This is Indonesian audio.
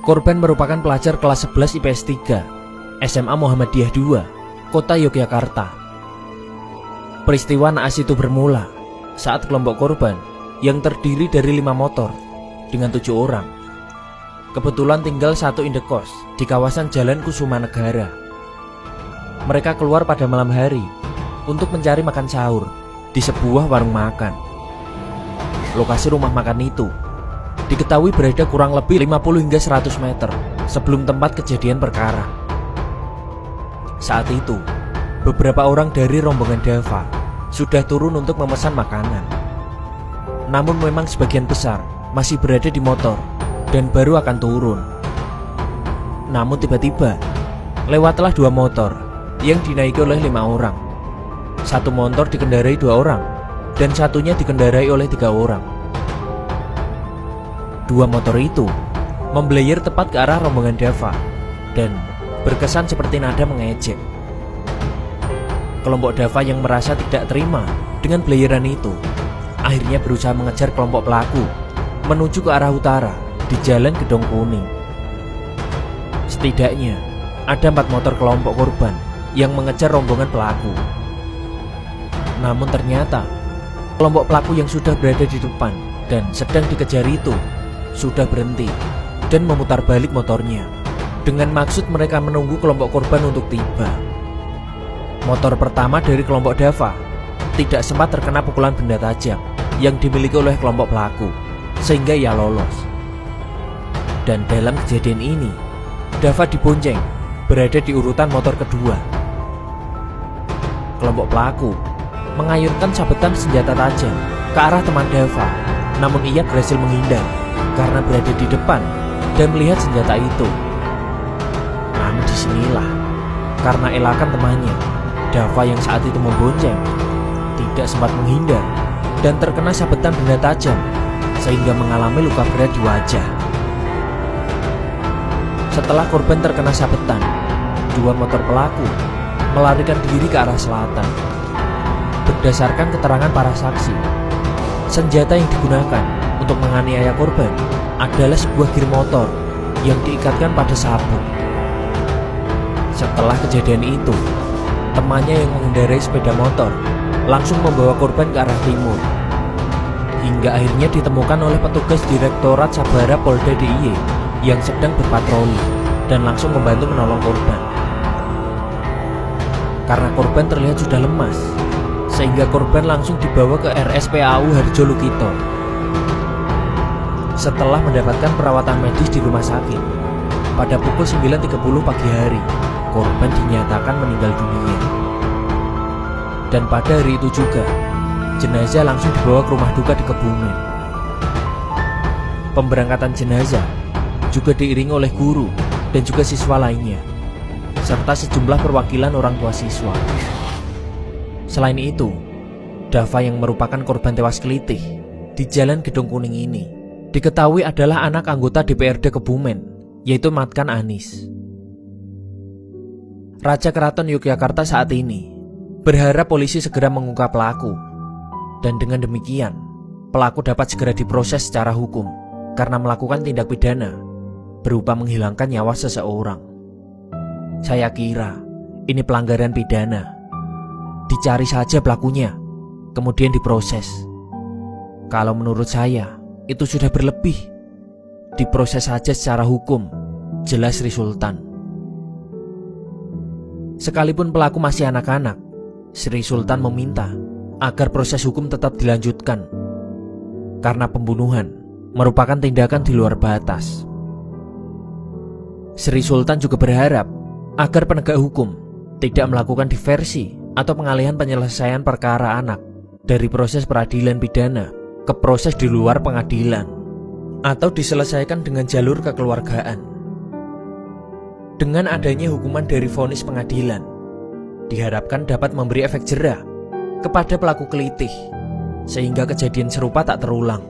Korban merupakan pelajar kelas 11 IPS 3, SMA Muhammadiyah 2, Kota Yogyakarta. Peristiwa naas itu bermula saat kelompok korban yang terdiri dari 5 motor dengan 7 orang kebetulan tinggal satu indekos di kawasan Jalan Kusumanegara. Mereka keluar pada malam hari untuk mencari makan sahur di sebuah warung makan. Lokasi rumah makan itu diketahui berada kurang lebih 50 hingga 100 meter sebelum tempat kejadian perkara. Saat itu, beberapa orang dari rombongan Dava sudah turun untuk memesan makanan. Namun memang sebagian besar masih berada di motor dan baru akan turun. Namun tiba-tiba, lewatlah 2 motor yang dinaiki oleh 5 orang. Satu motor dikendarai 2 orang dan satunya dikendarai oleh 3 orang. 2 motor itu memblayer tepat ke arah rombongan Dava dan berkesan seperti nada mengejek. Kelompok Dava yang merasa tidak terima dengan blayeran itu akhirnya berusaha mengejar kelompok pelaku menuju ke arah utara di Jalan Gedong Kuning. Setidaknya ada 4 motor kelompok korban yang mengejar rombongan pelaku. Namun ternyata kelompok pelaku yang sudah berada di depan dan sedang dikejar itu sudah berhenti dan memutar balik motornya dengan maksud mereka menunggu kelompok korban untuk tiba. Motor pertama dari kelompok Dava tidak sempat terkena pukulan benda tajam yang dimiliki oleh kelompok pelaku sehingga ia lolos. Dan dalam kejadian ini, Dava dibonceng berada di urutan motor kedua. Kelompok pelaku mengayunkan sabetan senjata tajam ke arah teman Dava, namun ia berhasil menghindar karena berada di depan dan melihat senjata itu. Namun disinilah, karena elakan temannya, Dava yang saat itu membonceng tidak sempat menghindar dan terkena sabetan benda tajam sehingga mengalami luka berat di wajah. Setelah korban terkena sabetan, 2 motor pelaku melarikan diri ke arah selatan. Berdasarkan keterangan para saksi, senjata yang digunakan untuk menganiaya korban adalah sebuah gir motor yang diikatkan pada sabuk. Setelah kejadian itu, temannya yang mengendarai sepeda motor langsung membawa korban ke arah timur, hingga akhirnya ditemukan oleh petugas Direktorat Sabara Polda DIY yang sedang berpatroli dan langsung membantu menolong korban. Karena korban terlihat sudah lemas, sehingga korban langsung dibawa ke RSPAU Harjolukito. Setelah mendapatkan perawatan medis di rumah sakit, pada pukul 9.30 pagi hari, korban dinyatakan meninggal dunia. Dan pada hari itu juga, jenazah langsung dibawa ke rumah duka di Kebumen. Pemberangkatan jenazah juga diiringi oleh guru dan juga siswa lainnya, serta sejumlah perwakilan orang tua siswa. Selain itu, Dava yang merupakan korban tewas kelitih di Jalan Gedong Kuning ini diketahui adalah anak anggota DPRD Kebumen, yaitu Matkan Anis. Raja Keraton Yogyakarta saat ini berharap polisi segera mengungkap pelaku, dan dengan demikian pelaku dapat segera diproses secara hukum karena melakukan tindak pidana berupa menghilangkan nyawa seseorang. Saya kira ini pelanggaran pidana. Dicari saja pelakunya, kemudian diproses. Kalau menurut saya, itu sudah berlebih. Diproses saja secara hukum, jelas Sri Sultan. Sekalipun pelaku masih anak-anak, Sri Sultan meminta agar proses hukum tetap dilanjutkan, karena pembunuhan merupakan tindakan di luar batas. Sri Sultan juga berharap agar penegak hukum tidak melakukan diversi atau pengalihan penyelesaian perkara anak dari proses peradilan pidana ke proses di luar pengadilan, atau diselesaikan dengan jalur kekeluargaan. Dengan adanya hukuman dari vonis pengadilan, diharapkan dapat memberi efek jera kepada pelaku kelitih, sehingga kejadian serupa tak terulang.